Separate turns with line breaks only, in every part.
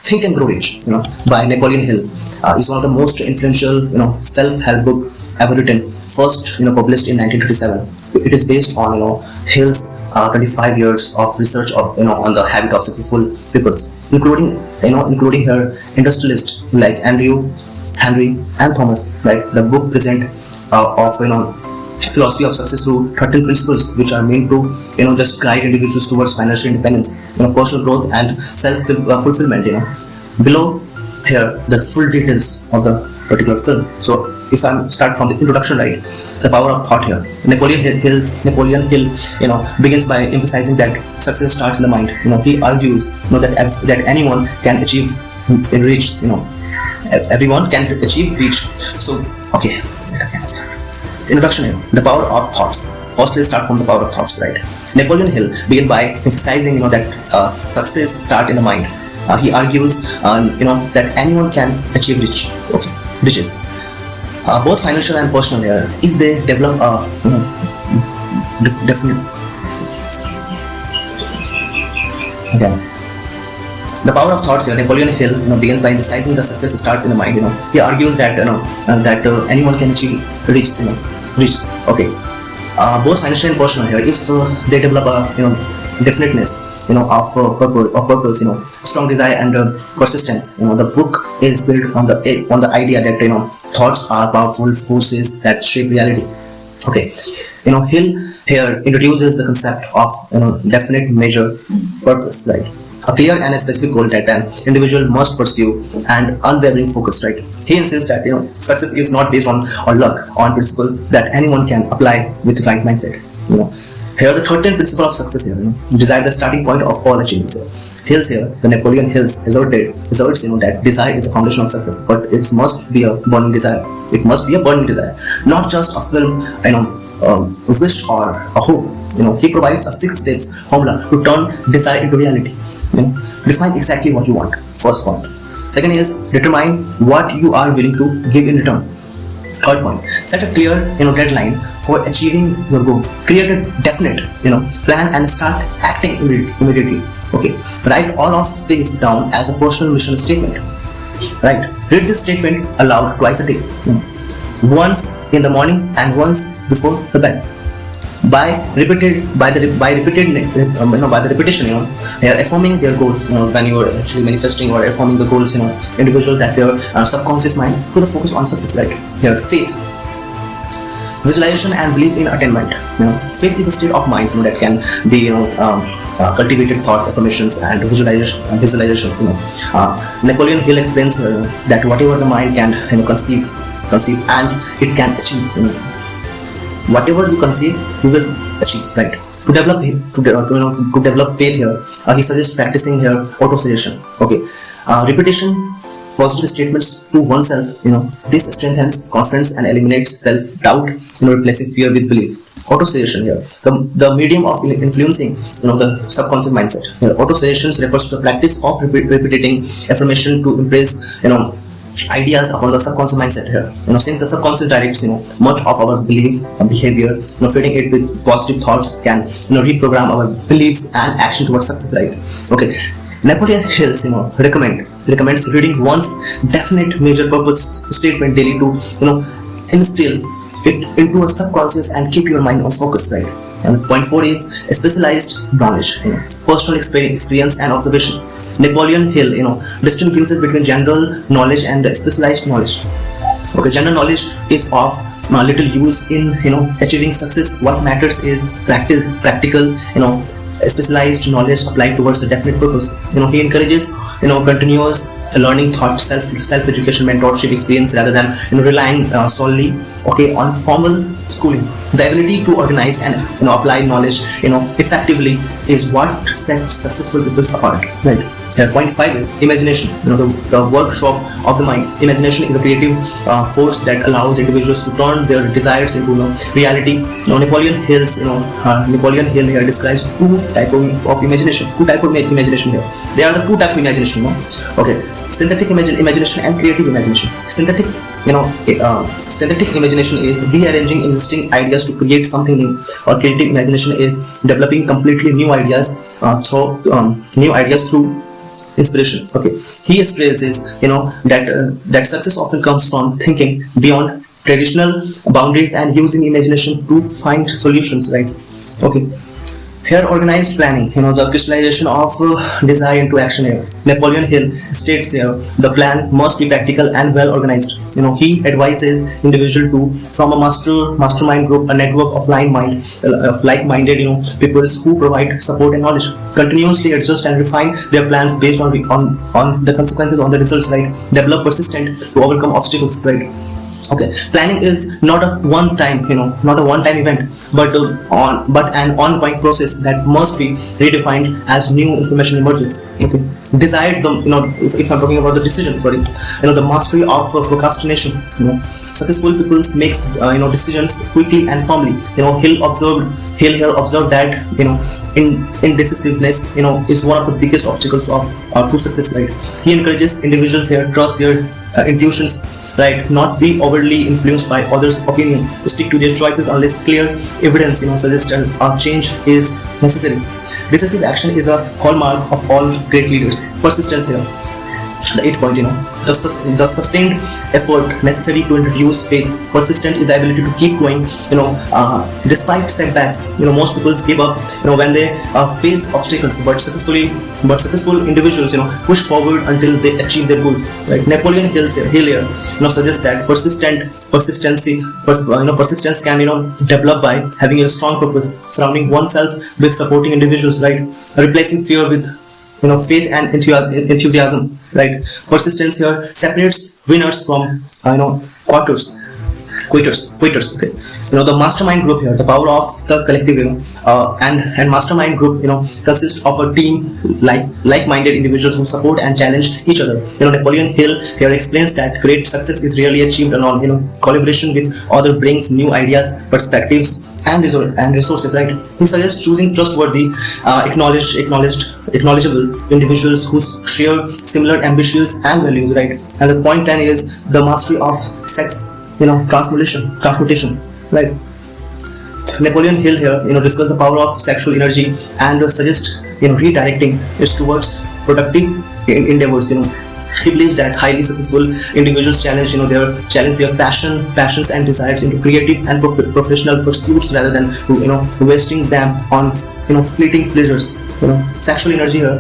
Think and Grow Rich, by Napoleon Hill, is one of the most influential, self-help book ever written. First, published in 1937. It is based on, Hill's 25 years of research on the habit of successful people, including her industrialists like Andrew, Henry, and Thomas. Right, the book present of philosophy of success through 13 principles which are meant to just guide individuals towards financial independence, personal growth and self fulfillment. Below here the full details of the particular film. So if I start from the introduction, right, the power of thought here. Napoleon Hill begins by emphasizing that success starts in the mind. He argues that anyone can achieve reach. Everyone can achieve reach. So okay, introduction here. The power of thoughts. First, let's start from the power of thoughts, right? Napoleon Hill began by emphasizing that success starts in the mind. He argues that anyone can achieve riches, both financial and personal here, if they develop a definite. Okay. The power of thoughts here. Napoleon Hill begins by emphasizing the success starts in the mind. He argues that that anyone can achieve riches. Okay. Both financial and personal here, if they develop a definiteness of purpose, strong desire and persistence. The book is built on the idea that thoughts are powerful forces that shape reality. Okay, Hill here introduces the concept of definite measure purpose, right? A clear and a specific goal that an individual must pursue and unwavering focus, right? He insists that success is not based on luck, on principle that anyone can apply with right mindset. Here the 13th principle of success here, desire the starting point of all achievements. Hills here, the Napoleon Hills asserts that desire is the foundation of success, but it must be a burning desire. It must be a burning desire, not just a film, wish or a hope. He provides a 6 steps formula to turn desire into reality. Define exactly what you want. First point. Second is determine what you are willing to give in return. Third point, set a clear deadline for achieving your goal. Create a definite plan and start acting immediately. Okay, write all of these down as a personal mission statement. Right, read this statement aloud twice a day, once in the morning and once before the bed. By the repetition, affirming their goals. When you are actually manifesting or affirming the goals, individual that their subconscious mind put the focus on success, right? Here, faith, visualization, and belief in attainment. Faith is a state of mind that can be cultivated thought, affirmations, and visualizations. Napoleon Hill explains that whatever the mind can conceive, and it can achieve. Whatever you conceive, you will achieve, right? To develop faith here, he suggests practicing here autosuggestion. Okay, repetition, positive statements to oneself. This strengthens confidence and eliminates self-doubt. Replacing fear with belief. Autosuggestion here, the medium of influencing the subconscious mindset. Autosuggestion refers to the practice of repeating affirmation to impress ideas upon the subconscious mindset here. Since the subconscious directs much of our belief and behavior, feeding it with positive thoughts can reprogram our beliefs and action towards success, right? Okay, Napoleon Hill recommends reading one's definite major purpose statement daily to instill it into a subconscious and keep your mind on focus, right? And point 4 is specialized knowledge, personal experience and observation. Napoleon Hill, distinguishes between general knowledge and specialized knowledge. Okay, general knowledge is of little use in achieving success. What matters is practical, specialized knowledge applied towards the definite purpose. He encourages continuous learning, thought, self-education, mentorship experience rather than relying solely on formal schooling. The ability to organize and apply knowledge effectively is what sets successful people apart, right? Point 5 is imagination, the workshop of the mind. Imagination is a creative force that allows individuals to turn their desires into reality. Napoleon Hill here describes two types of imagination. Here. There are the two types of imagination. Okay, synthetic imagination and creative imagination. Synthetic imagination is rearranging existing ideas to create something new, or creative imagination is developing completely new ideas through inspiration. Okay, he stresses, that success often comes from thinking beyond traditional boundaries and using imagination to find solutions, right? Okay, here, organized planning, the crystallization of desire into action here. Napoleon Hill states here, the plan must be practical and well organized. He advises individual to from a mastermind group, a network of like-minded, people who provide support and knowledge. Continuously adjust and refine their plans based on the consequences, on the results, right? Develop persistent to overcome obstacles, right? Okay, planning is not a one-time event, but an ongoing process that must be redefined as new information emerges. Okay, desired if I'm talking about the decision, the mastery of procrastination. Successful people makes decisions quickly and firmly. Hill here observed that indecisiveness is one of the biggest obstacles of to success. Right, he encourages individuals here trust their intuitions, right? Not be overly influenced by others' opinion. Stick to their choices unless clear evidence, suggests a change is necessary. Decisive action is a hallmark of all great leaders. Persistence here. The 8th point, the sustained effort necessary to introduce faith. Persistent is the ability to keep going, despite setbacks. Most people give up, when they face obstacles, but successful individuals, push forward until they achieve their goals. Right? Napoleon Hill here, suggests that persistence can, develop by having a strong purpose, surrounding oneself with supporting individuals, right? Replacing fear with faith and enthusiasm, right? Persistence here separates winners from quitters. Okay, the mastermind group here, the power of the collective, and mastermind group, consists of a team like-minded individuals who support and challenge each other. Napoleon Hill here explains that great success is rarely achieved alone. Collaboration with others brings new ideas, perspectives, and resources, right? He suggests choosing trustworthy, acknowledgeable individuals who share similar ambitions and values, right? And the point 10 is the mastery of sex, transmutation, right? Napoleon Hill here, discuss the power of sexual energy and suggests, redirecting it towards productive endeavors. He believes that highly successful individuals challenge their passions and desires into creative and professional pursuits rather than wasting them on fleeting pleasures. Sexual energy here,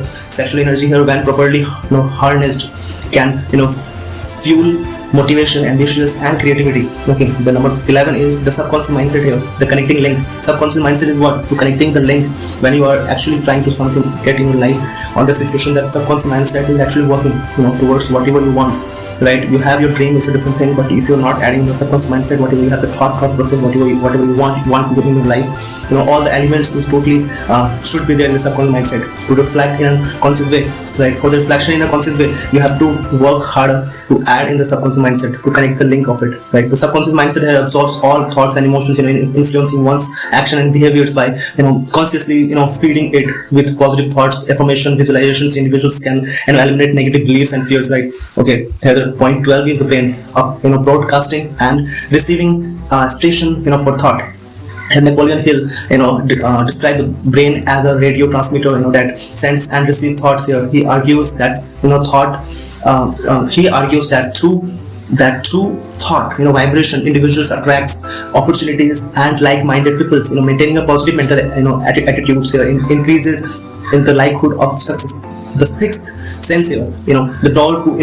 when properly harnessed, can fuel motivation, ambitious, and creativity. Okay, the number 11 is the subconscious mindset here, the connecting link. Subconscious mindset is what? To connecting the link when you are actually trying to something get in your life on the situation. That subconscious mindset is actually working, towards whatever you want, right? You have your dream is a different thing, but if you're not adding your subconscious mindset, whatever you have the thought process, whatever you want to do in your life, all the elements is totally should be there in the subconscious mindset to reflect in a conscious way, right? For the reflection in a conscious way, you have to work harder to add in the subconscious mindset to connect the link of it, right? The subconscious mindset absorbs all thoughts and emotions, influencing one's action and behaviors by consciously feeding it with positive thoughts, affirmation, visualizations. Individuals can eliminate negative beliefs and fears, right? Okay, here point 12 is the brain, broadcasting and receiving station for thought. And Napoleon Hill, described the brain as a radio transmitter, that sends and receives thoughts here. He argues that through thought, vibration, individuals attracts opportunities and like-minded peoples. Maintaining a positive mental, attitudes here increases in the likelihood of success. The 6th sense here, the door to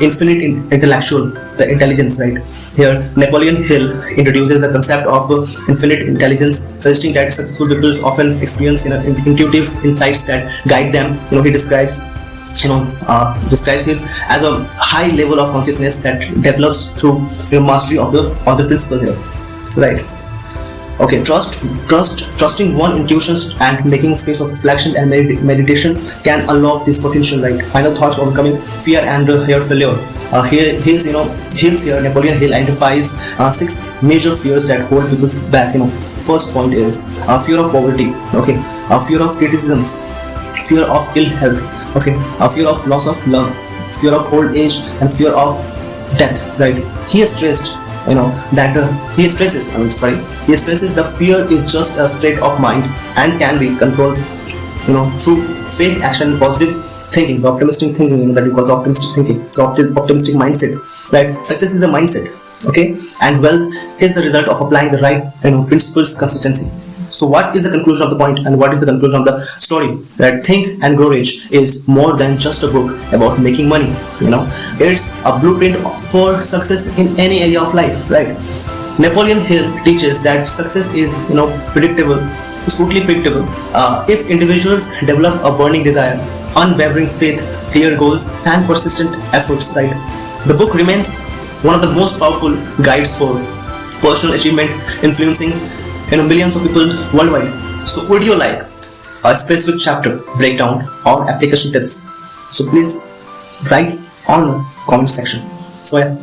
infinite intellectual, the intelligence, right? Here, Napoleon Hill introduces the concept of infinite intelligence, suggesting that successful people often experience intuitive insights that guide them. He describes his as a high level of consciousness that develops through mastery of the principle here, right? Okay, trusting one intuitions and making space of reflection and meditation can unlock this potential, right? Final thoughts overcoming fear and failure. Napoleon Hill identifies 6 major fears that hold people back. First point is fear of poverty. Okay, fear of criticisms, fear of ill health. Okay, fear of loss of love, fear of old age, and fear of death, right? He stresses the fear is just a state of mind and can be controlled through faith, action, positive thinking, the optimistic thinking, that we call the optimistic thinking, the optimistic mindset, right? Success is a mindset, okay, and wealth is the result of applying the right principles, consistency. So what is the conclusion of the point, and what is the conclusion of the story? That Think and Grow Rich is more than just a book about making money. It's a blueprint for success in any area of life, right? Napoleon Hill teaches that success is predictable. It's totally predictable if individuals develop a burning desire, unwavering faith, clear goals, and persistent efforts, right? The book remains one of the most powerful guides for personal achievement, influencing millions of people worldwide. So would you like a specific chapter breakdown or application tips? So please write on the comment section. So yeah,